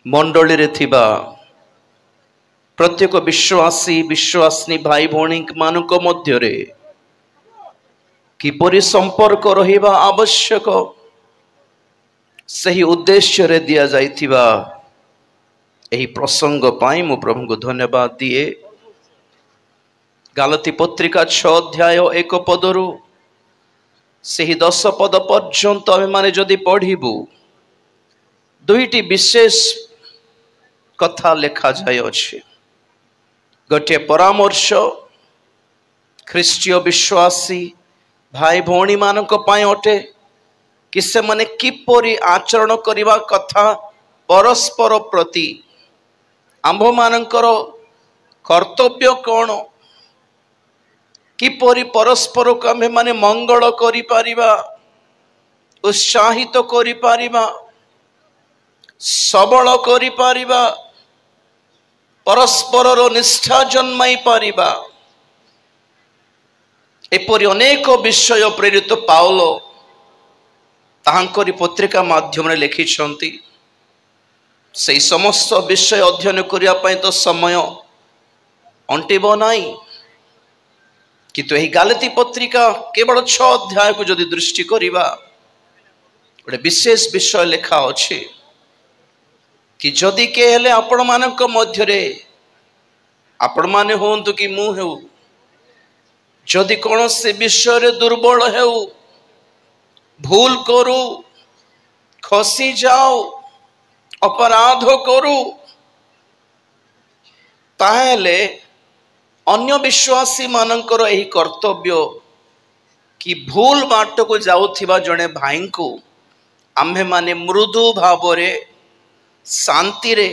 मंडली रे थिबा प्रत्येक विश्वासी विश्वासिनी भाई भौणी मानक मध्य रे किपरि संपर्क रहिबा आवश्यक सही उद्देश्य रे दिया जाइथिबा एही प्रसंग पाई मु प्रभु को धन्यवाद दिए। गालती पत्रिका 6 अध्याय 1 पदरु सही 10 पद पर्यंत आमे माने जदि पढ़िबु दुईटी विशेष कथा लेखा जाय अछि। गोटे परामर्श ख्रीष्टीय विश्वासी भाई भौणी मानक पाई अटे कि से माने किपरि आचरण करिबा कथा परस्पर प्रति आंभ मानकर कर्तव्य कौन किपरि परस्पर को आमे माने मंगल करि पारिबा उत्साहित करि पारिबा सबल करि पारिबा परस्पर निष्ठा जन्माई पारिबा एपरि अनेक विषय प्रेरित पाउल ताहांकरी पत्रिका माध्यम लिखिछंती। से समस्त विषय अध्ययन करिया पई तो समय अंटिबो नाही किंतु एही गालती पत्रिका केवल 6 अध्याय को जदि दृष्टि करिबा गोटे विशेष विषय लेखा अछि कि जदि के हेले आपण मानक मध्य रे आपण माने होंतु कि मु हेउ जदि कौन से विषय रे दुर्बल हेउ भूल करू खसी जाओ अपराध करू ताहेले अन्य विश्वासी मानकर एही कर्तव्य कि भूल बाट को जाउथिबा जणे भाई को आम्हे माने मृदु भाव रे शांति रे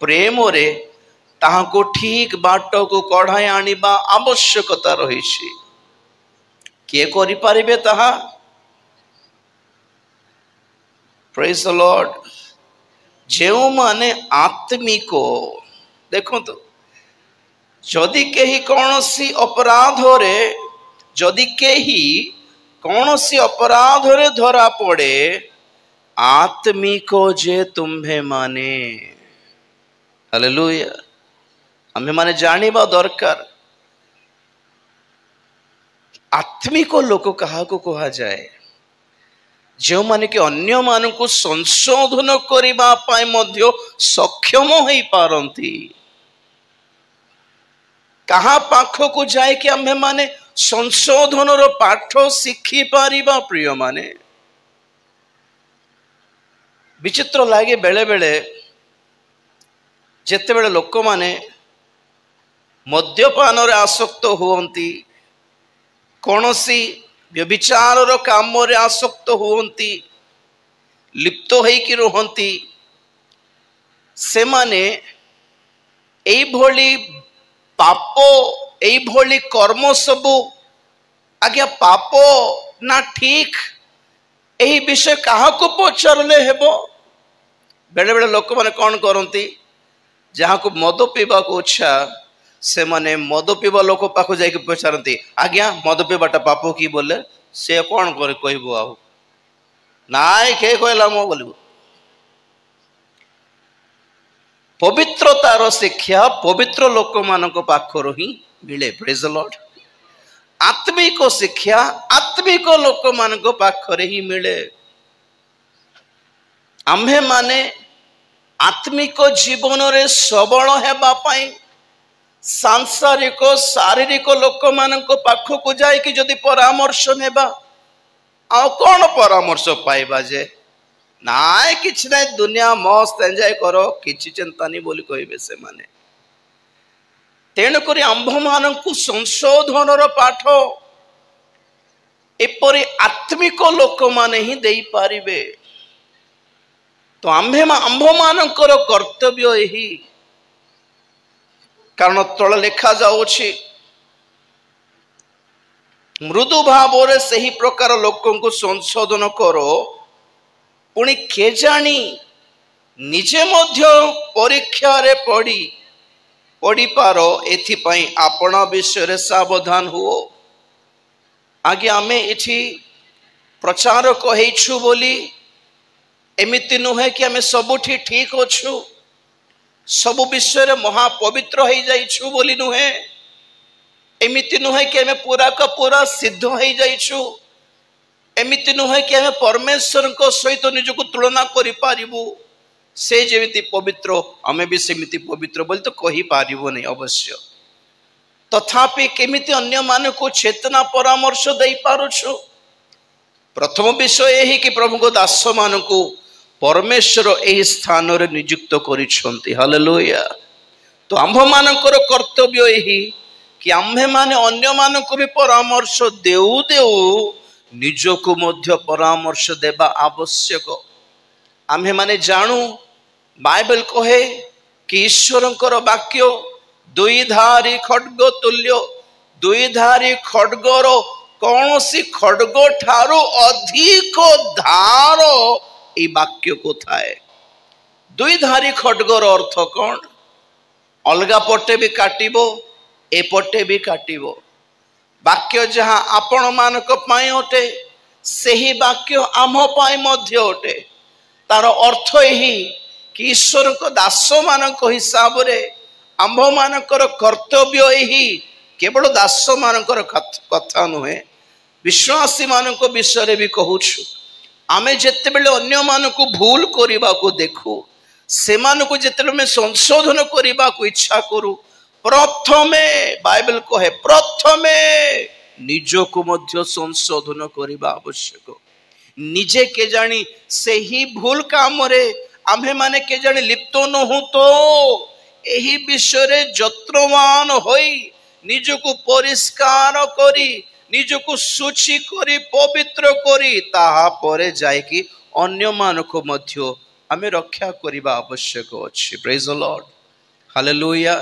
प्रेम रे ताहाको ठीक बाट को कढ़ाई आनिबा आवश्यकता रही छी। किए करि पारिबे ताहा? Praise the Lord. जेउ माने आत्मिक देखो तो जदि केही कौनसी अपराध रे जदि केही कौनसी अपराध रे धरा पड़े आत्मिक जे तुम्हे माने हालेलुया आमे माने जानिबा दरकार आत्मिक लोक कहा को कहा जाए जो माने कि अन्य मान को संशोधन करिबा पाए मध्य सक्षम होई पारंती। कहा पाख को जाए कि आमे माने संशोधन रो पाठ शिखी पारिबा प्रिय माने विचित्र लागे बेले बेले जेते बेले लोक माने मद्यपान रे आसक्त हुवंती कौनसी व्यभिचार रो काम रे आसक्त हुवंती लिप्त होई कि रहंती से माने एई भोली पाप एई भोली कर्म सबु आज्ञा पाप ना ठीक एही विषय कहा को पचारले हेबो। बेले बेले लोक माने कौन करंती जहाँ को मद पीवा को इच्छा से माने मद पीवा लोक पाख जाके पचारती आज्ञा मद पीवाटा पाप कि बोले से कौन करे कहबो आ नाय के कहला मो बोलबो। पवित्रतार शिक्षा पवित्र लोक मानक पाखरो ही मिले। Praise the Lord. आत्मिक शिक्षा आत्मिक लोक मानक पाखरे ही मिले। आम्हे माने आत्मिक जीवन रे सबल हेबा पाई सांसारिक शारीरिक लोक मानक पाख को जाए कि जदि परामर्श नेबा आ कौन परामर्श पाइबा जे नाय किछ नै दुनिया मस्त एंजॉय करो किछि चिंता नहीं बोली कहबे से माने। तेणु करी आंभ मानकु संशोधन रो पाठ एपरि आत्मिक लोक माने ही देई पारिबे। तो आंभ मानकर कर्तव्य यही कारण तल लेखा जाउछि मृदु भाव रे सही प्रकार लोकन को संशोधन करो पुणी के जानी निजे मध्य परीक्षा रे पड़ी पारो एथिपाई आपना विषय रे सावधान हुओ। आगे आमे एठी प्रचार कहिछु बोली एमिति नुहे कि आमे सबुठी ठीक अच्छु, सबु विषय महापवित्र हो जाइछु बोली नुहे। एमिति नुहे कि आमे पूरा का पूरा सिद्ध हो जाइछु। एमिति नुहे कि आमे परमेश्वर को सहित निजको तुलना करि पारिबु। से जेमिति पवित्र आमे भी सेमिति पवित्र बोली तो कहि पारिबो नहीं अवश्य। तथापि केमिति अन्य मान को चेतना परामर्श दे पारुछु। प्रथम विषय यही कि प्रभु को दास मान को परमेश्वर एही स्थान रे नियुक्त करिसंती। हालेलुया। तो आम्भ मानकर कर्तव्य यही कि आम्भे माने अन्य मान को भी परामर्श देउ देउ निजको मध्य परामर्श देबा आवश्यक। आम्भे माने जानू बाइबल कहे कि ईश्वरंकर वाक्य दुईधारी खड्ग तुल्य। दुईधारी खड्गर कौन सी खड्ग ठारो अधिक धार ये वाक्य को थाए। दुईधारी खड्गर अर्थ कौन? अलगा पटे भी काटिबो ए पटे भी काटिबो। वाक्य जहाँ आपण मानक पाई अटे सही वाक्य आम पाई मध्य अटे। तार अर्थ यही कि ईश्वर को दास मानक हिसाब रे आम्भ मानकर कर्तव्य यही केवल दास मानकर कथा नुहे, विश्वासी मानक विषय भी कहूछु। आमे जेते बेले अन्य मानक भूल करिबा को देखु, से मानक जेते में संशोधन करिबा को इच्छा करू, प्रथमे बाइबल कहे प्रथमे निजको मध्य संशोधन करिबा आवश्यक। निजे के जानी से ही भूल काम रे आम्हे माने के जानी लिप्त न हो तो एही विषय जत्रवान होई निजको परिष्कार करी निजको शुचि करी पवित्र करी ताहा परे जाय कि अन्य मानक मध्य आमे रक्षा करिबा आवश्यक अछि। Praise the Lord. हालेलुया।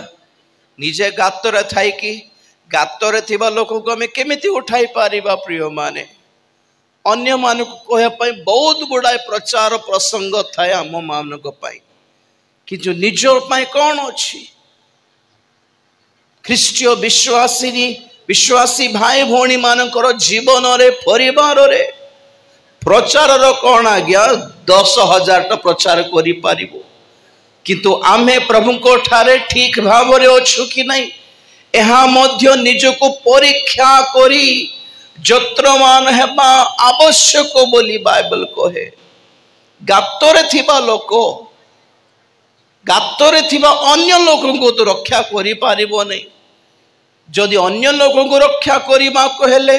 निजे गातरे थाई कि गातरे थिबा लोक को आमे केमिति उठाई पारिबा प्रिय माने। अन्य मानक कहया पई बहुत गुडाय प्रचार प्रसंग थाए आम मानक पई, किंतु निज पई कोन अछि? ख्रीष्टीय विश्वासी भाई भौणी मानकर जीवन रे परिवार रे प्रचार रो कोन आज्ञा 10,000 टा प्रचार करि पारिबो, किंतु आमे प्रभु को ठारे ठीक भाव रे अछु कि नहीं एहा मध्य निजको परीक्षा करी जत्रमान हेबा आवश्यक बोली बाइबल कहे। गातरे थिबा लोक गातरे थिबा अन्य लोक को तो रक्षा करि पारिबो नहीं। जदि अन्य लोक को रक्षा करिबा कहले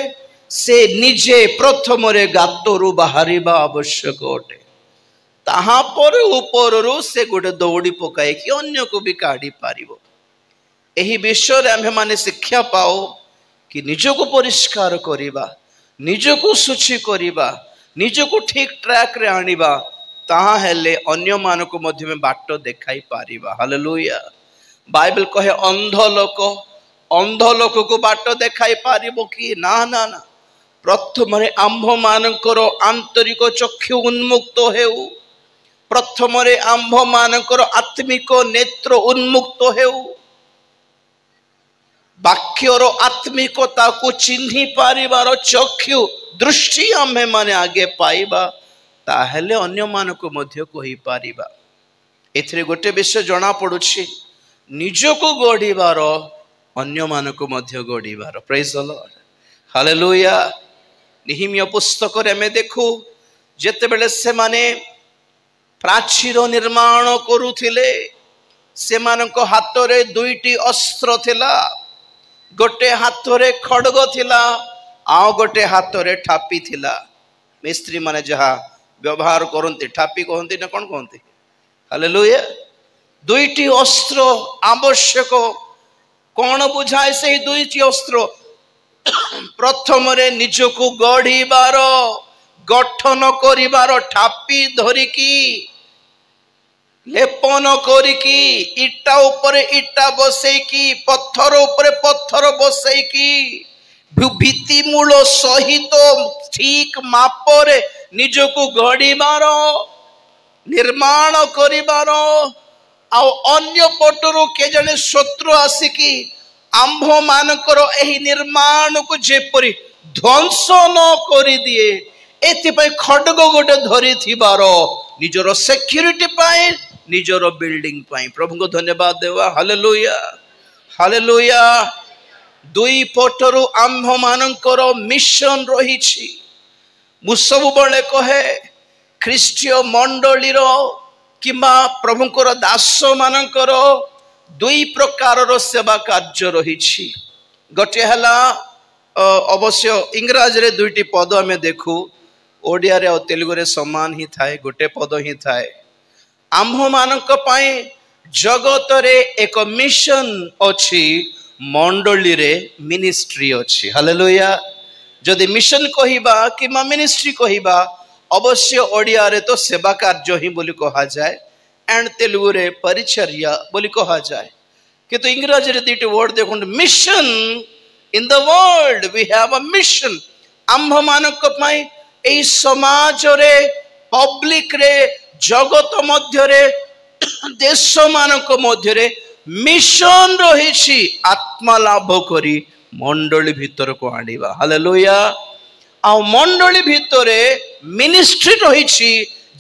से निजे प्रथम रे गातरु बाहरिबा आवश्यक अटे। ताहा पर ऊपर से गोटे दौड़ी पकाए कि अन्य को भी काढ़ी पारिबो। एही विषय रे आम्हे माने शिक्षा पाओ कि निजको परिष्कार करिबा, निजको शुचि करिबा, निजको ठीक ट्रैक रे आनिबा, ताहा हेले अन्य मानक मध्य में बाट देखाई पारिबा। हालेलुया। बाइबल कहे अंध लोक को बाट देखाई पारिबो कि ना ना ना। प्रथम रे आम्भ मानकर आंतरिक चक्षु उन्मुक्त हेउ, प्रथम रे आम्भ मानकर आत्मिक नेत्र उन्मुक्त हेउ, वाक्यर आत्मिकता को चिन्हि पारिबार चक्षु दृष्टि आम्हे माने आगे पाइबा, ताहेले अन्य मानक मध्य कहि पारिबा। एथिरे गोटे विषय जना पडुछि निजको गढिबार अन्य मानक मध्य गढिबार। Praise the Lord. Hallelujah. Nehemiah पुस्तक रे हमें देखु जेते बेले से माने प्राचीर निर्माण करुथिले से मानक हाथ रे दुईटी अस्त्र थिला। गोटे हाथ रे खड्ग थिला आ गोटे हाथ रे ठापी थिला। मिस्त्री माने जहा व्यवहार करंती ठापी कहंती ना कोन कहंती। हालेलुया। दुईटी अस्त्र आवश्यक। कौन बुझाए से दुईटी अस्त्र? प्रथम रे निजको गढ़ीबार गठन करिबार ठापी धरिकी लेपन करिकी इटा ऊपर इटा बसैकी पत्थर ऊपर पत्थर बसैकी भित्ति मूल सहित ठीक मापरे निजको गढ़ीबार निर्माण करिबार आउ अन्य पटरु के जने शत्रु आसिकी आम्भ मानकर एही निर्माण को जेपरी ध्वंस न करि दिए एथिपई खड्ग गोटे धरि थिबार निजर सिक्योरिटी पाए निजर बिल्डिंग पाए प्रभु को धन्यवाद देवा हालेलुया हालेलुया दुई पटरु आम्भ मानकर मिशन रही मु सब बड़े कहे ख्रीष्टीय मंडलीर किंबा प्रभुंकर दास मानकर दुई प्रकार सेवा कार्य रही गोटे हला अवश्य इंग्राजी रे दुईटी पद आम देखू ओडिया रे और तेलुगु रे समान ही थाए गोटे पद ही थाए आम्भ मानक पाए जगत रे एक मिशन अछि मंडली रे मिनिस्ट्री अछि हालेलुया जदि मिशन कहिबा कि मिनिस्ट्री कहिबा अवश्य ओडिया रे तो सेवा कार्य ही बोली कहा जाए एंड तेलुगु रे परिचर्या बोली कहा जाए किंतु इंग्राजी रे दुईटी वर्ड देखो mission in the world we have a mission आम्भ मानक पाए एई समाज रे पब्लिक रे जगत मध्य रे देश मानक मध्य रे मिशन रही आत्मा लाभ करी मंडली भीतर को आनिबा हालेलुया आ मंडली भितरे मिनिस्ट्री रही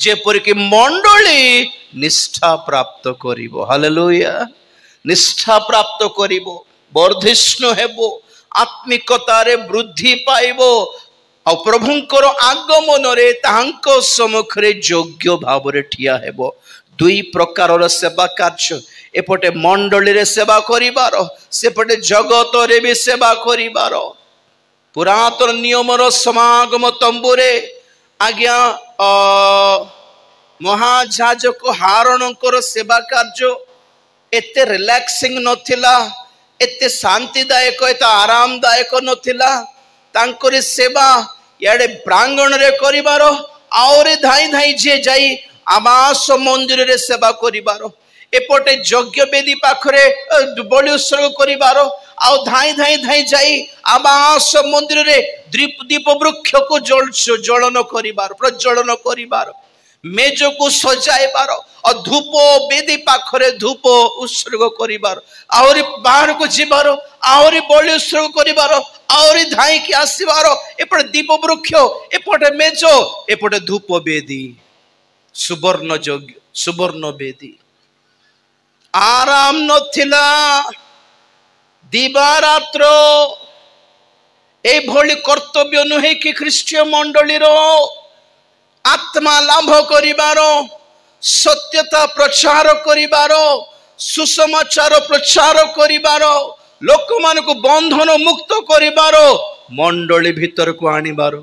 जेपर कि मंडली निष्ठा प्राप्त करिवो हालेलुया निष्ठा प्राप्त करिवो वर्धिष्णु हेबो आत्मिकतारे वृद्धि पाइबो आ प्रभुंकर आगमन रे तांको सम्मुख रे योग्य भाव रे ठिया हेबो दुई प्रकार सेवा कार्य एपटे मंडली रे सेवा करिबार सेपटे जगत रे भी सेवा करिबार पुरातन नियमर समागम तंबुरे आज्ञा महाजाजक हारणकर सेवा कार्य एते रिलैक्सिंग नथिला एते शांतिदायक एते आरामदायक नथिला तांकरी सेवा याडे प्रांगण रे करिबार आउरे धाई धाई जे जाई आवास मंदिर रे सेवा करिबार एपटे यज्ञ वेदी पाखरे बलि उत्सर्ग करिबार आउ धाई धाई धाई जाई आवास मंदिर रे दीप वृक्ष को जलन करिबार प्रज्वलन करिबार मेज को सजाइबार और धूप वेदी पाखरे धूप उत्सर्ग करिबार आउरी बाहर को जीवार आउरी बलि उत्सर्ग करिबार आउरी धाई की आसीबार एपटे दीप वृक्ष एपटे मेज एपटे धूप वेदी सुवर्ण यज्ञ सुवर्ण वेदी आराम नथिला दिवारात्र ए भली कर्तव्य नुहे कि ख्रीष्टीय मंडलीर आत्मा लाभ करिबार सत्यता प्रचार करिबार सुसमाचार प्रचार करिबार लोक मान को बंधन मुक्त करिबार मंडली भीतर को आनिबार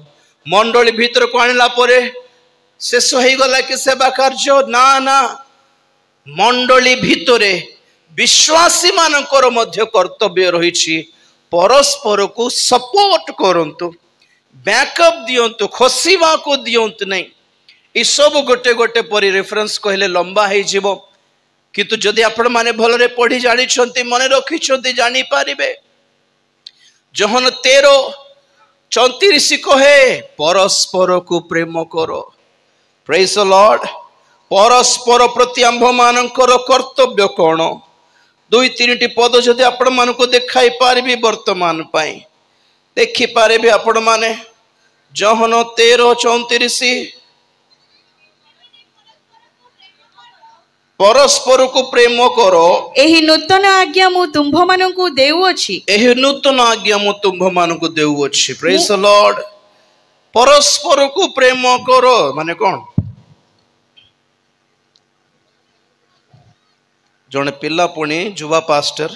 मंडली भीतर को आनिला परे शेष हो गला कि सेवा कार्य ना ना मंडली भितरे विश्वासी मानकर मध्य कर्तव्य रही परस्पर को सपोर्ट करंतु बैकअप दियंतु खसीवा को दियंतु नहीं ये सब गोटे गोटे परि रेफरेंस कहले लंबा हो जीवो किंतु जदि आपण माने भलरे पढ़ी जानी छंती मने रखी छंती जानी पारिबे जहन 13:34 कहे परस्पर को प्रेम करो प्रेज द लॉर्ड परस्पर प्रति आंभ मानकर कर्तव्य कौन दुई तीन पद जदि आपण मानको देखाई पारिबी वर्तमान पाई देखि पारिबे आपण माने जहन 13:34 परस्पर को प्रेम करो एही नूतन आज्ञा मु तुंभ मानकु देउअछि एही नूतन आज्ञा मु तुंभ मानकु देउअछि प्रेज द लॉर्ड परस्पर को प्रेम करो माने कोन जड़े पिला पुणी युवा पास्टर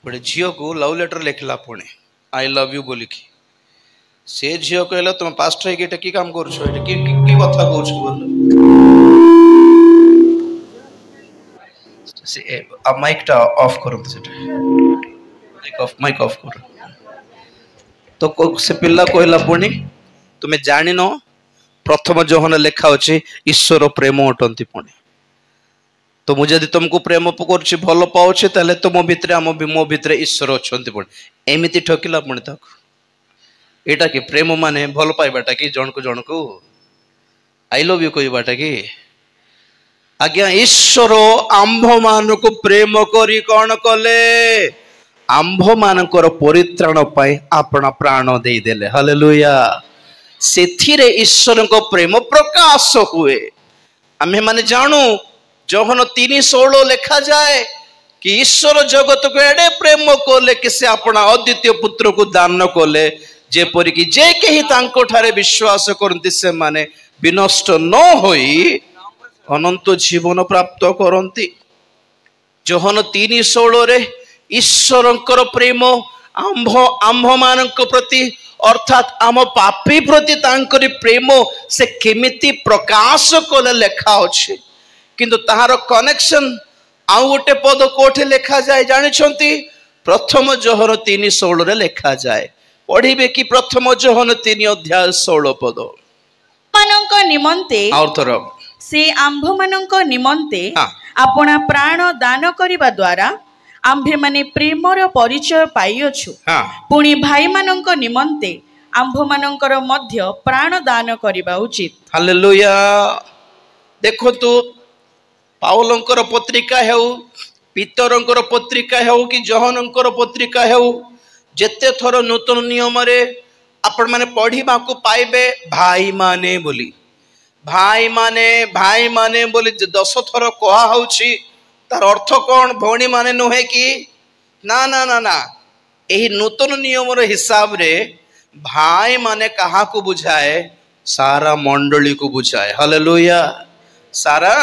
गोटे झील को लव लेटर लिखला पुणी आई लव यू बोलिकी से झील कहला तुम पास्टर है कि काम कर कथा कह माइक टा ऑफ करो माइक ऑफ कर तो से पिला कहला पुणी तुम्हें जान प्रथम जहन लेखा अच्छे ईश्वर प्रेम अटंती पुणी तो मुझे यदि तुमको प्रेम कर भल पाऊे ताले तुम भितर मो भितर ईश्वर अच्छा एमती ठकिला पुणी एटा कि प्रेम माने भल पाइबाटा कि जन को आई लव यू कहबाटा कि आज्ञा ईश्वर आंभ मान को प्रेम करी कौन कले आंभ मानकर परित्राण पाई अपना प्राण दे देले हालेलुया ସେଥିରେ ଈଶ୍ୱରଙ୍କ ପ୍ରେମ ପ୍ରକାଶ ହୁଏ। ଆମେ ମାନେ ଜାଣୁ ଯୋହନ 3:16 ଲେଖାଯାଏ କି ଈଶ୍ୱର ଜଗତକୁ ଏଡ଼େ ପ୍ରେମ କଲେ କି ସେ ଆପଣ ଅଦ୍ୱିତୀୟ ପୁତ୍ରକୁ ଦାନ କଲେ, ଯେପରିକି ଯେ କେହି ତାଙ୍କ ଠାରେ ବିଶ୍ୱାସ କରନ୍ତି ସେମାନେ ବିନଷ୍ଟ ନ ହୋଇ ଅନନ୍ତ ଜୀବନ ପ୍ରାପ୍ତ କରନ୍ତି। ଯୋହନ 3:16 ଈଶ୍ୱରଙ୍କର ପ୍ରେମ ଆମ୍ଭମାନଙ୍କ ପ୍ରତି ଅର୍ଥାତ୍ ଆମ ପାପୀ ପ୍ରତି ତାଙ୍କର ପ୍ରେମ ସେ କେମିତି ପ୍ରକାଶ କଲେ ଲେଖା ଅଛି। କିନ୍ତୁ ତାହାର କନେକ୍ସନ ଆଉ ଗୋଟେ ପଦ କୋଉଠି ଲେଖାଯାଏ ଜାଣିଛନ୍ତି? ପ୍ରଥମ ଯୋହନ 3:16 ଲେଖାଯାଏ। ପଢିବେ କି ପ୍ରଥମ ଯୋହନ 3:16 ମାନଙ୍କ ନିମନ୍ତେ ଆଉ ଥର ସେ ଆମ୍ଭମାନଙ୍କ ନିମନ୍ତେ ଆପଣା ପ୍ରାଣ ଦାନ କରିବା ଦ୍ୱାରା ଆମ୍ଭେମାନେ ପ୍ରେମର ପରିଚୟ ପାଇଅଛୁ। ପୁଣି ଭାଇମାନଙ୍କ ନିମନ୍ତେ ଆମ୍ଭମାନଙ୍କର ମଧ୍ୟ ପ୍ରାଣ ଦାନ କରିବା ଉଚିତ। ହାଲେଲୁୟା। ଦେଖନ୍ତୁ, ପାଉଲଙ୍କର ପତ୍ରିକା ହେଉ, ପିତରଙ୍କର ପତ୍ରିକା ହେଉ କି ଯୋହନଙ୍କର ପତ୍ରିକା ହେଉ, ଯେତେ ଥର ନୂତନ ନିୟମରେ ଆପଣମାନେ ପଢିବାକୁ ପାଇବେ ଭାଇମାନେ ବୋଲି, ଭାଇମାନେ ଭାଇମାନେ ବୋଲି 10 ଥର କୁହା ହଉଛି। ତାର ଅର୍ଥ କଣ? ଭଉଣୀ ମାନେ ନୁହେଁ କି? ନା ନା ନା ନା, ଏହି ନୂତନ ନିୟମର ହିସାବରେ ଭାଇ ମାନେ କାହାକୁ ବୁଝାଏ? ସାରା ମଣ୍ଡଳୀକୁ ବୁଝାଏ। ହାଲେଲୁୟା। ସାରା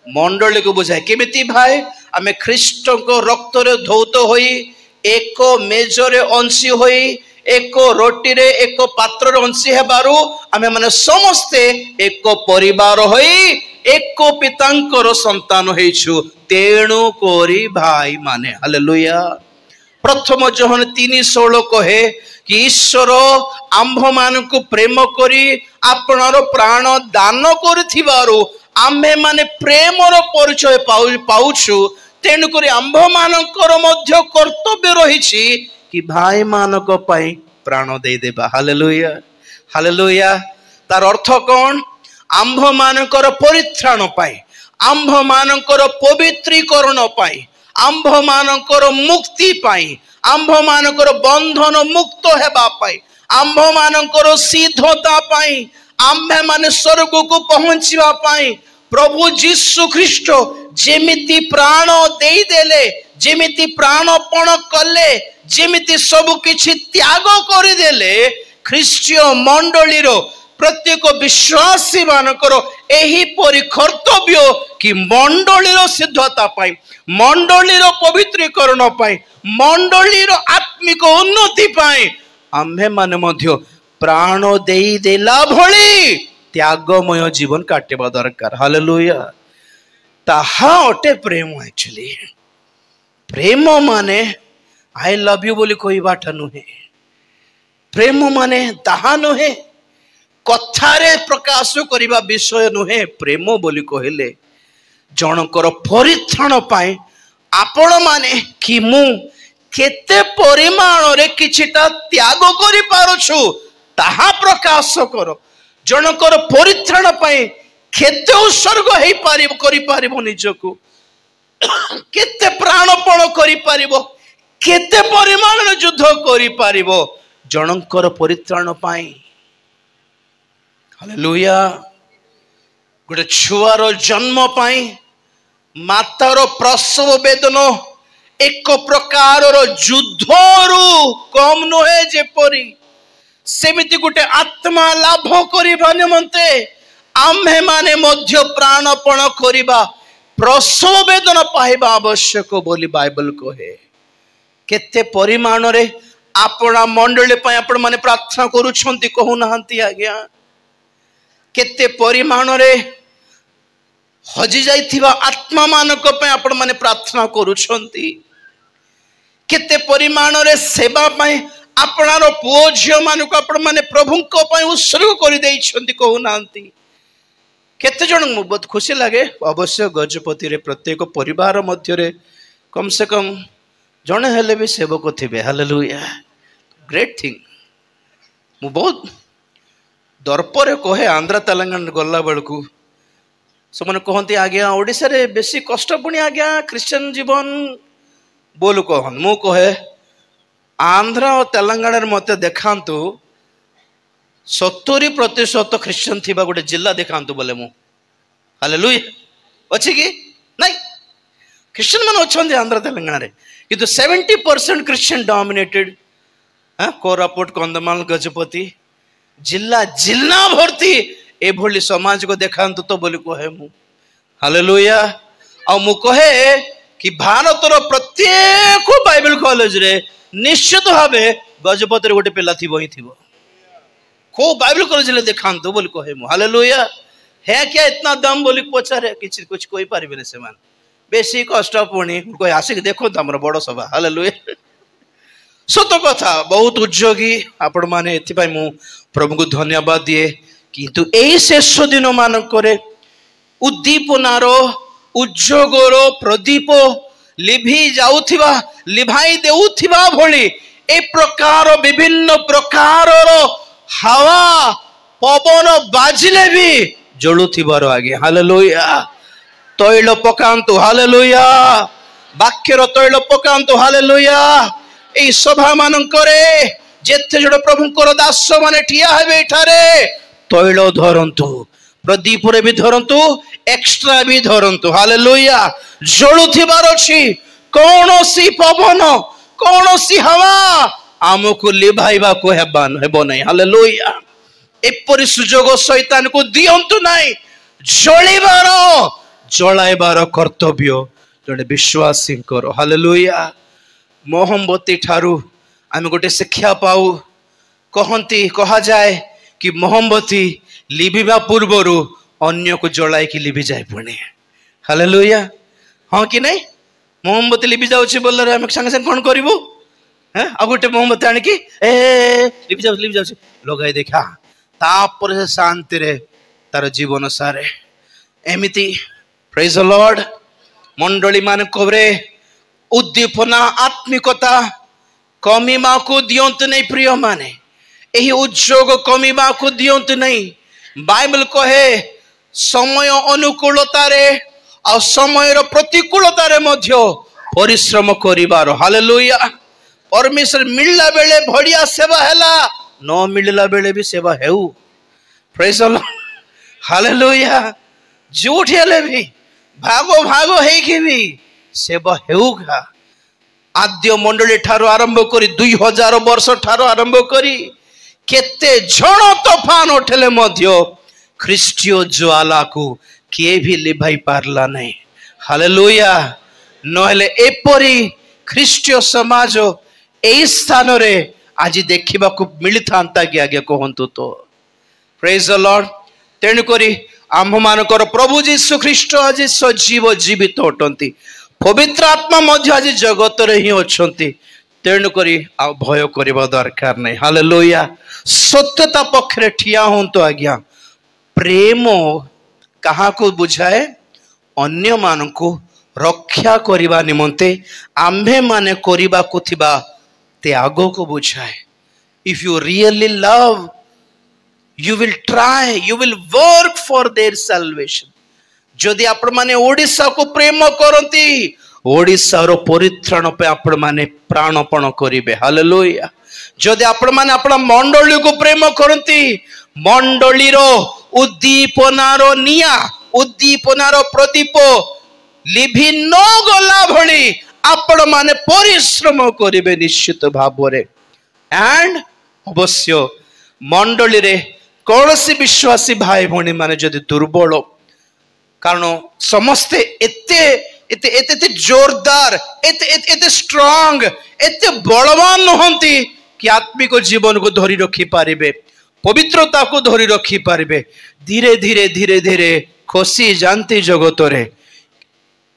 ମଣ୍ଡଳୀକୁ ବୁଝାଏ। କେମିତି ଭାଇ? ଆମେ ଖ୍ରୀଷ୍ଟଙ୍କ ରକ୍ତରେ ଧୌତ ହୋଇ, ଏକ ମେଜରେ ଅଂଶୀ ହୋଇ, ଏକ ରୋଟିରେ ଏକ ପାତ୍ରରେ ଅଂଶୀ ହେବାରୁ ଆମେ ମାନେ ସମସ୍ତେ ଏକ ପରିବାର ହୋଇ ଏକ ପିତାଙ୍କର ସନ୍ତାନ ହେଇଛୁ। ତେଣୁ କରି ଭାଇ ମାନେ। ହାଲେଲୁୟା। ପ୍ରଥମ ଯୋହନ 3:16 କହେ କି ଈଶ୍ୱର ଆମ୍ଭମାନଙ୍କୁ ପ୍ରେମ କରି ଆପଣାର ପ୍ରାଣ ଦାନ କରିଥିବାରୁ ଆମ୍ଭେ ମାନେ ପ୍ରେମର ପରିଚୟ ପାଉଛୁ। ତେଣୁକରି ଆମ୍ଭମାନଙ୍କର ମଧ୍ୟ କର୍ତ୍ତବ୍ୟ ରହିଛି କି ଭାଇମାନଙ୍କ ପାଇଁ ପ୍ରାଣ ଦେଇଦେବା। Hallelujah hallelujah. ତାର ଅର୍ଥ କଣ? ଆମ୍ଭମାନଙ୍କର ପରିତ୍ରାଣ ପାଇଁ, ଆମ୍ଭମାନଙ୍କର ପବିତ୍ରୀକରଣ ପାଇଁ, ଆମ୍ଭମାନଙ୍କର ମୁକ୍ତି ପାଇଁ, ଆମ୍ଭମାନଙ୍କର ବନ୍ଧନ ମୁକ୍ତ ହେବା ପାଇଁ, ଆମ୍ଭମାନଙ୍କର ସିଦ୍ଧତା ପାଇଁ, ଆମ୍ଭେମାନେ ସ୍ୱର୍ଗକୁ ପହଞ୍ଚିବା ପାଇଁ ପ୍ରଭୁ ଯୀଶୁ ଖ୍ରୀଷ୍ଟ ଯେମିତି ପ୍ରାଣ ଦେଇଦେଲେ, ଯେମିତି ପ୍ରାଣପଣ କଲେ, ଯେମିତି ସବୁ କିଛି ତ୍ୟାଗ କରିଦେଲେ, ଖ୍ରୀଷ୍ଟୀୟ ମଣ୍ଡଳୀର ପ୍ରତ୍ୟେକ ବିଶ୍ୱାସୀ ମାନଙ୍କର ଏହିପରି କର୍ତ୍ତବ୍ୟ କି ମଣ୍ଡଳୀର ସିଦ୍ଧତା ପାଇଁ, ମଣ୍ଡଳୀର ପବିତ୍ରୀକରଣ ପାଇଁ, ମଣ୍ଡଳୀର ଆତ୍ମିକ ଉନ୍ନତି ପାଇଁ ଆମ୍ଭେମାନେ ମଧ୍ୟ ପ୍ରାଣ ଦେଇଦେଲା ଭଳି ତ୍ୟାଗମୟ ଜୀବନ କାଟିବା ଦରକାର। ହାଲେଲୁୟା। ତାହା ଅଟେ ପ୍ରେମ। ଆକ୍ଚୁଆଲି ପ୍ରେମ ମାନେ ଆଇ ଲଭ୍ ୟୁ ବୋଲି କହିବାଟା ନୁହେଁ। ପ୍ରେମ ମାନେ ତାହା ନୁହେଁ, କଥାରେ ପ୍ରକାଶ କରିବା ବିଷୟ ନୁହେଁ। ପ୍ରେମ ବୋଲି କହିଲେ ଜଣଙ୍କର ପରିତ୍ରାଣ ପାଇଁ ଆପଣ ମାନେ କି ମୁଁ କେତେ ପରିମାଣରେ କିଛିଟା ତ୍ୟାଗ କରିପାରୁଛୁ ତାହା ପ୍ରକାଶ କର। ଜଣଙ୍କର ପରିତ୍ରାଣ ପାଇଁ କେତେ ଉତ୍ସର୍ଗ ହେଇପାରିବ, କରିପାରିବ, ନିଜକୁ କେତେ ପ୍ରାଣପଣ କରିପାରିବ, କେତେ ପରିମାଣରେ ଯୁଦ୍ଧ କରିପାରିବ ଜଣଙ୍କର ପରିତ୍ରାଣ ପାଇଁ। ହାଲେଲୁୟା। ଗୋଟେ ଛୁଆର ଜନ୍ମ ପାଇଁ ମାତାର ପ୍ରସବ ବେଦନା ଏକ ପ୍ରକାରର ଯୁଦ୍ଧରୁ କମ୍ ନୁହେଁ। ଯେପରି ସେମିତି ଗୋଟେ ଆତ୍ମା ଲାଭ କରିବା ନିମନ୍ତେ ଆମ୍ଭେମାନେ ମଧ୍ୟ ପ୍ରାଣପଣ କରିବା, ପ୍ରସବ ବେଦନା ପାଇବା ଆବଶ୍ୟକ ବୋଲି ବାଇବଲ କହେ। କେତେ ପରିମାଣରେ ଆପଣା ମଣ୍ଡଳୀ ପାଇଁ ଆପଣ ମାନେ ପ୍ରାର୍ଥନା କରୁଛନ୍ତି କହୁନାହାନ୍ତି ଆଜ୍ଞା? କେତେ ପରିମାଣରେ ହଜି ଯାଇଥିବା ଆତ୍ମା ମାନଙ୍କ ପାଇଁ ଆପଣ ମାନେ ପ୍ରାର୍ଥନା କରୁଛନ୍ତି? କେତେ ପରିମାଣରେ ସେବା ପାଇଁ ଆପଣାର ପୁଅ ଝିଅ ମାନଙ୍କୁ ଆପଣ ମାନେ ପ୍ରଭୁଙ୍କ ପାଇଁ ଉତ୍ସର୍ଗ କରିଦେଇଛନ୍ତି କହୁନାହାନ୍ତି? କେତେ ଜଣ? ମୁଁ ବହୁତ ଖୁସି ଲାଗେ। ଅବଶ୍ୟ ଗଜପତିରେ ପ୍ରତ୍ୟେକ ପରିବାର ମଧ୍ୟରେ କମ୍ ସେ କମ୍ ଜଣେ ହେଲେ ବି ସେବକ ଥିବେ। ହାଲେଲୁୟା। Great thing. ମୁଁ ବହୁତ ଦର୍ପରେ କହେ, ଆନ୍ଧ୍ର ତେଲେଙ୍ଗାନା ଗଲା ବେଳକୁ ସେମାନେ କହନ୍ତି ଆଜ୍ଞା ଓଡ଼ିଶାରେ ବେଶୀ କଷ୍ଟ, ପୁଣି ଆଜ୍ଞା ଖ୍ରୀଷ୍ଟିଆନ ଜୀବନ ବୋଲ କହନ୍। ମୁଁ କହେ ଆନ୍ଧ୍ର ଓ ତେଲେଙ୍ଗାନାରେ ମୋତେ ଦେଖାନ୍ତୁ 70% ख्रीस्टियन थिबा गोटे जिला देखांतु बोले मु हालेलुया अछि कि नहीं ख्रीस्टियन मान अछंदी आंध्र तेलंगाना रे किंतु 70% क्रिश्चियन डोमिनेटेड कोरापुट कंधमाल गजपति जिला जिला भर्ती एभली समाज को देखांतु तो बोली कहे मु हालेलुया आ मु कहे कि भारतर प्रत्येक बाइबल कॉलेज रे निश्चित भावे गजपति रे गोटे पिला थिबो ही थिबो को बाइबल कॉलेज रे देखांतु बोली कहे मु हालेलुया है क्या इतना दम बोली पचारे किछ कुछ कोई पारिबे से मान बेसी कष्ट पुणी कोई आसिक देखो हमर बड़ सभा हालेलुया सत कथा बहुत उद्योगी आपण माने एथि मु प्रभु को धन्यवाद दिए किंतु एई शेष दिन मानकरे उद्दीपनार उद्योगर प्रदीप लिभि जाउथिबा लिभाई देउथिबा भली ए प्रकार विभिन्न प्रकार हवा पवन बाजिले भी जलुथिबार आगे हालेलुया तैल पकांतु हालेलुया वाक्यर तैल पकांतु हालेलुया ए सभा मानकरे जेते जण प्रभुकर दास माने ठिया हेबे एठारे तैल धरंतु प्रदीप रे भी धरंतु एक्स्ट्रा भी धरंतु हालेलुया जलुथिबार अछि कोनोसी पवन कोनोसी हवा आमको लिभाइबा को हेबो नै हालेलुया एपरि सुजोग शैतान को दियंतु नै जळिबार जळाइबार कर्तव्य जने विश्वासी करो हालेलुया मोहम्बती ठारू आमे गोटे शिक्षा पाऊ कहंती कहा जाए कि मोहम्बती लिभिबा पूर्वरु अन्य को जळाई कि लिभि जाय पुणे हालेलुया हां कि नै मोहम्बती लिभि जाउछि बोलरे आमे संगे संगे कोन करिवो हैं आ गोटे मोहम्बती आनि कि ए लिभि जाउछि लगाई देखा तापर से शांति रे तार जीवन सारे एमिति प्रेज द लॉर्ड मंडली मान कोरे उद्दीपना आत्मिकता कमीमा को दियंत नहीं प्रिय माने एही उद्योग कमीमा को दियंत नहीं बाइबल कहे समय अनुकूलता रे आ समय रो प्रतिकूलता रे मध्य परिश्रम करिवार हालेलुया परमेश्वर मिलला बेले भड़िया सेवा हैला न मिलला बेले भी सेवा हेउ प्रेज द लॉर्ड हालेलुया झूठ हेले भी भागो भागो है कि भी सेवा हेउगा आद्य मंडली ठारो आरंभ करी 2000 वर्ष ठारो आरंभ करी केते झण तूफान उठले मध्य ख्रीष्टीय ज्वाला को किए भी लिभाई पारला नहीं हालेलुया नहले एपरी ख्रीष्टीय समाज एई स्थान रे आज देखिबा को मिलिथांता कि आगे कहंतु तो प्रेज द लॉर्ड तेणु करी आम्भ मानकर प्रभु जीशु ख्रीष्ट आज सजीव जीवित अटंती पवित्र आत्मा मध्य आज जगत रे ही अछंती तेणु करी आ भय करबा दरकार नहीं हालेलुया सत्यता पक्षरे ठिया होंतो आज्ञा प्रेम कहा को बुझाए अन्य मान को रक्षा करबा निमंते आम्भे माने करबा को थिबा त्याग को बुझाए if you really love you will try you will work for their salvation जदि आपण माने ओडिसा को प्रेम करंती ओडिसा रो परित्राण पे आपण माने प्राणपण करिवे हालेलुया जदि आपण माने आपण मंडली को प्रेम करंती मंडली रो उद्दीपना रो निया उद्दीपना रो प्रदीप लिभि न गला भली आपण माने परिश्रम करिवे निश्चित भाबरे एंड अवश्य मंडली रे कौन सी विश्वासी भाई भौणी माने जदि दुर्बल कारण समस्ते एते एते एते जोरदार एते एते स्ट्रांग एते बलवान नहंती कि आत्मिक जीवन को धरी रखी पारिबे पवित्रता को धरी रखी पारिबे धीरे धीरे धीरे धीरे खसी जानती जगत रे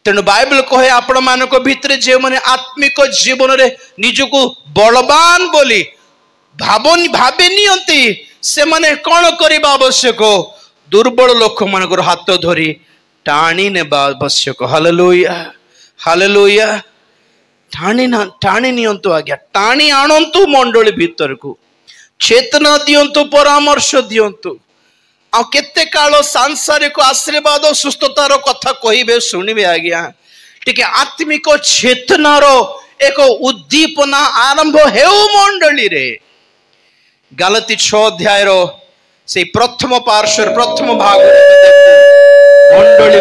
तेणु बाइबल कहे आपण मानक भितरे जे माने आत्मिक जीवन रे निजको बलवान बोली भावे नियंती से माने कौन करबा आवश्यक दुर्बल लोक मानकर हाथ धरी टाणी नेबा आवश्यक हालेलुया हालेलुया टाणी नियंतु आज्ञा टाणी आणंतु मंडली भीतर को चेतना दियंतु परामर्श दियंतु आ केते काल सांसारिक आशीर्वाद सुस्थतार कथा कहिबे सुनिबे आज्ञा टिके आत्मिक चेतनार एक उद्दीपना आरंभ हेउ मंडली रे गालती 6 अध्याय से प्रथम पार्श्व प्रथम भाग मंडली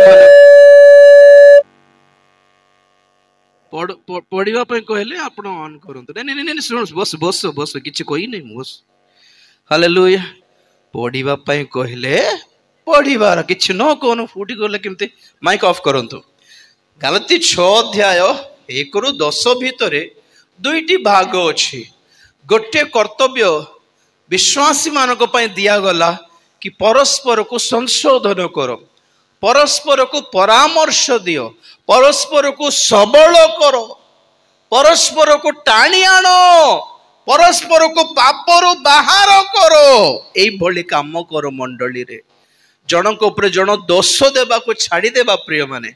पढ़ा कहले आप ऑन करंतु नहीं नहीं नहीं सुन बस बस बस किछि कहि नहीं बस हालेलुया पढ़ा कहले पढ़ार किछि न कोन फुटी गले केमते माइक ऑफ करंतु गलाती 6 अध्याय 1 ରୁ 10 भितरे दुईटी भाग अछि गोटे कर्तव्य विश्वासी मानक पय दिया गला कि परस्पर को संशोधन करो परस्पर को परामर्श दियो परस्पर को सबल करो परस्पर को टाणी आनो परस्पर को पापरु बाहर करो एई भली काम करो मंडली रे जनक ऊपर जन दोष देबा को छाड़ी देबा प्रिय माने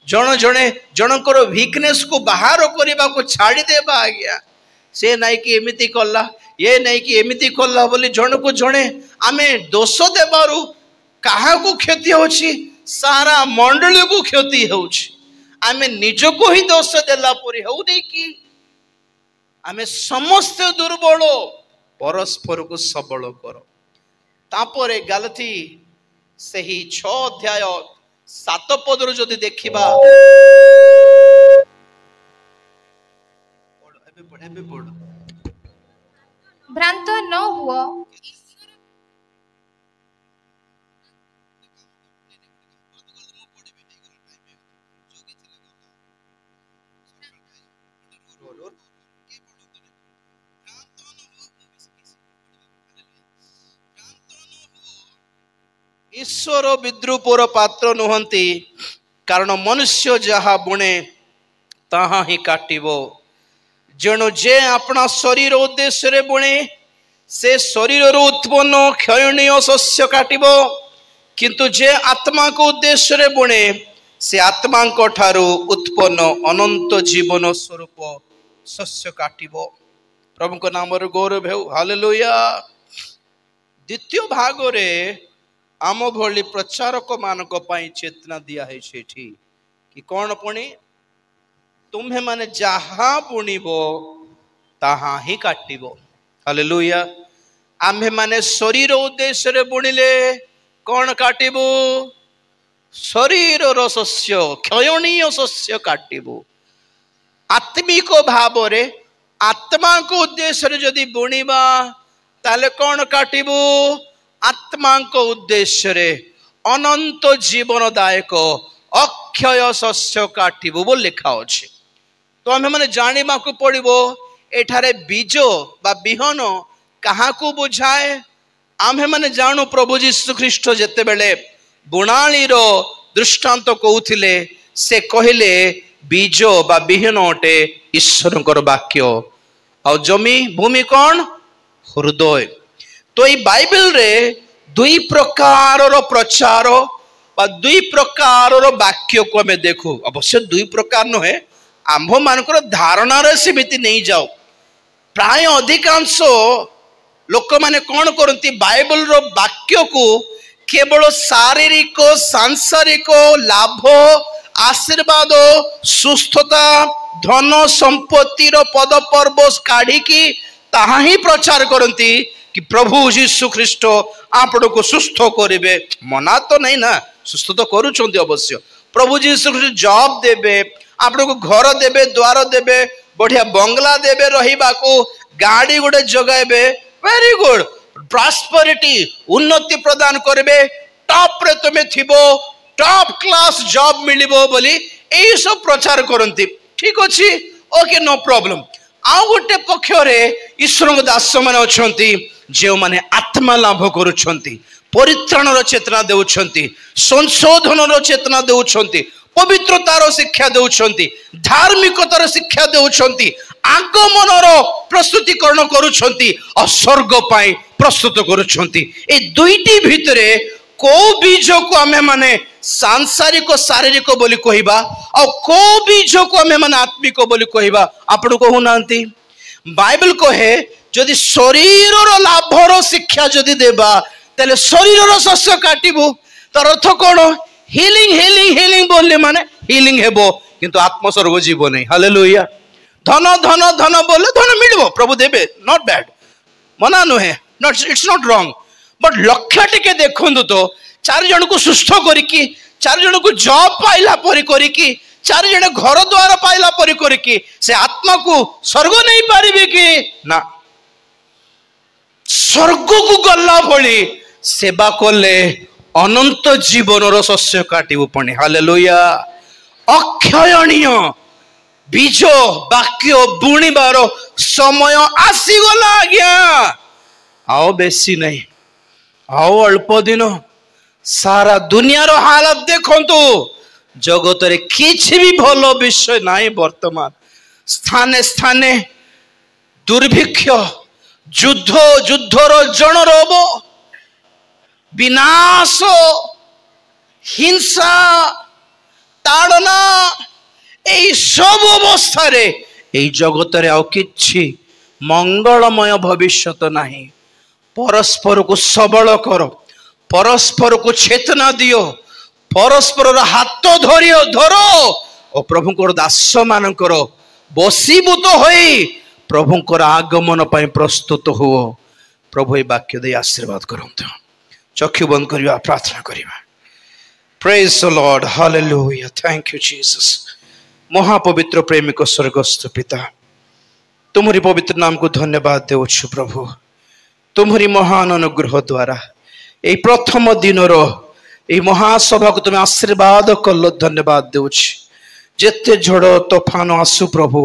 जन जने जनकर वीकनेस को बाहर करबा को छाड़ी देबा आज्ञा से नाइ कि एमिति कल्ला ये नाइ कि एमिति कल्ला बोली जन को जने आमे दोष देबारु काहा को क्षति होछि सारा मंडली को क्षति होछि आमे निज को ही दोष देला परि हो नै कि आमे समस्त दुर्बल परस्पर को सबल करो तापरे गलाती सही 6 अध्याय 7 पद जदि देखिबा भ्रांत न हुआ ईश्वर विद्रूपर पात्र नुहंती कारण मनुष्य जहा बुणे ताहा ही काटिबो जणु जे अपना शरीर उद्देश्य रे बुणे से शरीर रो उत्पन्न क्षयणीय शस्य काटिबो किंतु जे आत्मा को उद्देश्य रे बुणे से आत्मा को ठारू उत्पन्न अनंत जीवन स्वरूप शस्य काटिबो प्रभु को नाम रे गौरव हेउ हालेलुया द्वितीय भाग रे आम भली प्रचारक मानक पाई चेतना दिया है सेठी कि कौन पुणी तुम्हें माने जहा बुणीबो ताहा ही काटिबो हालेलुया आम्हे माने शरीर उद्देश्य रे बुणिले कौन काटिबो शरीर रो शस्य क्षयणीय शस्य काटिबो आत्मिक भाव रे आत्मा को उद्देश्य रे जदि बुणीबा ताले कौन काटिबो आत्मा को उद्देश्य रे अनंत जीवनदायक अक्षय शस्य काटिबो बोल लिखा अछि तो आमे माने जानिबा को पड़िबो एठारे बीज बा बिहन कहा को बुझाए आमे माने जानू प्रभु यीशु ख्रीष्ट जेते बेले बुणाली रो दृष्टांत कहउथिले से कहिले बीज बा बिहन अटे ईश्वरकर वाक्य आ जमी भूमि कौन हृदय तो ये बाइबल रे दुई प्रकार रो प्रचार बा दुई प्रकार रो वाक्य को हमें देखो अवश्य दुई प्रकार न है आम्भ मानकर धारणा रे सीमित नहीं जाओ प्राय अधिकांश लोक माने कौन करती बाइबल रो वाक्य को केवल शारीरिक सांसारिक लाभ आशीर्वाद सुस्थता धन संपत्ति रो पद पर्व काढ़ी की ताहा ही प्रचार करती कि प्रभु यीशु ख्रीष्ट आपण को सुस्थ करेंगे मना तो नहीं ना सुस्थ तो करुँच अवश्य प्रभु यीशु ख्रीष्ट जॉब देवे आपण को घर देवे द्वार देवे बढ़िया बंगला देवे रहिबा को गाड़ी गोटे जगाइबे वेरी गुड प्रॉस्पेरिटी उन्नति प्रदान करेंगे टॉप रे तुमे थिबो टॉप क्लास जॉब मिलिबो बोली एई सब प्रचार करंती ठीक अछि ओके नो प्रॉब्लम आउ गोटे पक्ष रे ईश्वर दास माने अछंती जे माने आत्मा लाभ करूछंती परित्राणर चेतना देउछंती संशोधनर चेतना देउछंती पवित्रतार शिक्षा देउछंती धार्मिकतार शिक्षा देउछंती आगमनर प्रस्तुतिकरण करूछंती और स्वर्ग पाई प्रस्तुत करूछंती ए दुईटी भितरे को बीज को आमे माने सांसारिक शारीरिक बोली कहिबा और को बीज को आमे माने आत्मिक बोली कहिबा आपण कहू नांती बाइबल कहे जदि शरीर लाभर शिक्षा जदि देबा तले शरीर शस्य काटिबो तार अर्थ कोन हिलिंग हिलिंग हिलिंग बोलले माने हिलिंग हेबो किंतु आत्म स्वर्ग जीव नहीं हालेलुया धन धन धन बोले धन मिलबो प्रभु देबे नॉट बैड मना नुहे not it's not wrong but लक्ष्य टिके देखु तो 4 जन को सुस्थ करिकी 4 जन को जॉब पाइला परी करिकी 4 जन घर द्वार पाइला परी करिकी से आत्मा को स्वर्ग नहीं पारिबे कि ना स्वर्ग को गला भली सेवा कले अनंत जीवन शस्य काटिबु पणे हालेलुया अक्षयणीय बीज वाक्य बुणीबार समय आसीगला आज्ञा आओ बेसी नहीं आओ अल्प दिन सारा दुनिया रो हालत देखंतु जगत रे किछि भी भलो विषय नाही वर्तमान स्थाने स्थाने दुर्भिक्ष युद्ध युद्धर जनरोब विनाश हिंसा ताड़ना এই सब अवस्था रे এই जगत रे आउ किछि मंगलमय भविष्यत नाही परस्पर को सबल करो परस्पर को चेतना दियो परस्पर हाथ धरियो धरो और प्रभुंकर दास मानकर बसीभूत होई प्रभुंकर आगमन पर प्रस्तुत हो प्रभु ये वाक्य दे आशीर्वाद करंतु चक्षु बंद करिया प्रार्थना करिया praise the Lord hallelujah thank you Jesus महापवित्र प्रेमिक स्वर्गस्थ पिता तुम्हारी पवित्र नाम को धन्यवाद देउछु प्रभु तुम्हारी महान अनुग्रह द्वारा ए प्रथम दिन रो ए महासभा को तुम आशीर्वाद कल धन्यवाद देउछि जेते झड़ तोफान आसु प्रभु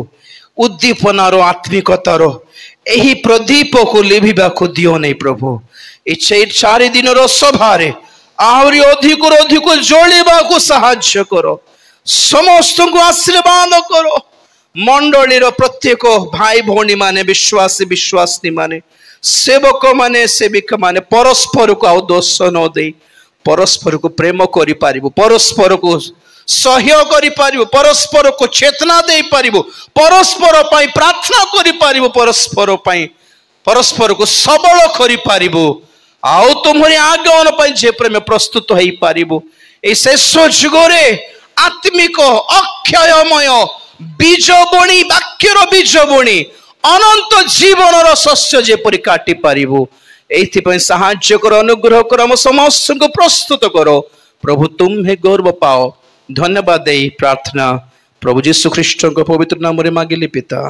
उद्दीपनार आत्मिकतार एही प्रदीप को लिभिबा को दियो नहीं प्रभु ए 4 दिन रो सभा रे आहरी अधिक जोड़िबा को सहाय्य करो समस्त को आशीर्वाद करो मंडली रो प्रत्येक भाई भौणी माने विश्वासी विश्वासी माने सेवक माने सेविका माने परस्पर को आउ दोष न दे परस्पर को प्रेम करि पारिबो परस्पर को सहयोग करि पारिबो परस्पर को चेतना दे पारिबो परस्पर पई प्रार्थना करि पारिबो परस्पर पई परस्पर को सबल करि पारिबो आउ तुमरी आगमन पई जे प्रेम प्रस्तुत होई पारिबो ए शेष जुगरे आत्मिक अक्षयमय बीज बुणी वाक्यर बीज बुणी अनंत जीवन शस्य जेपरी काटी पारिबो एथि साहाय्य कर अनुग्रह कर हम समस्त को प्रस्तुत करो प्रभु तुम्हें गौरव पाओ धन्यवाद दे प्रार्थना प्रभु यीशु ख्रीष्ट को पवित्र नाम रे मांगिली पिता।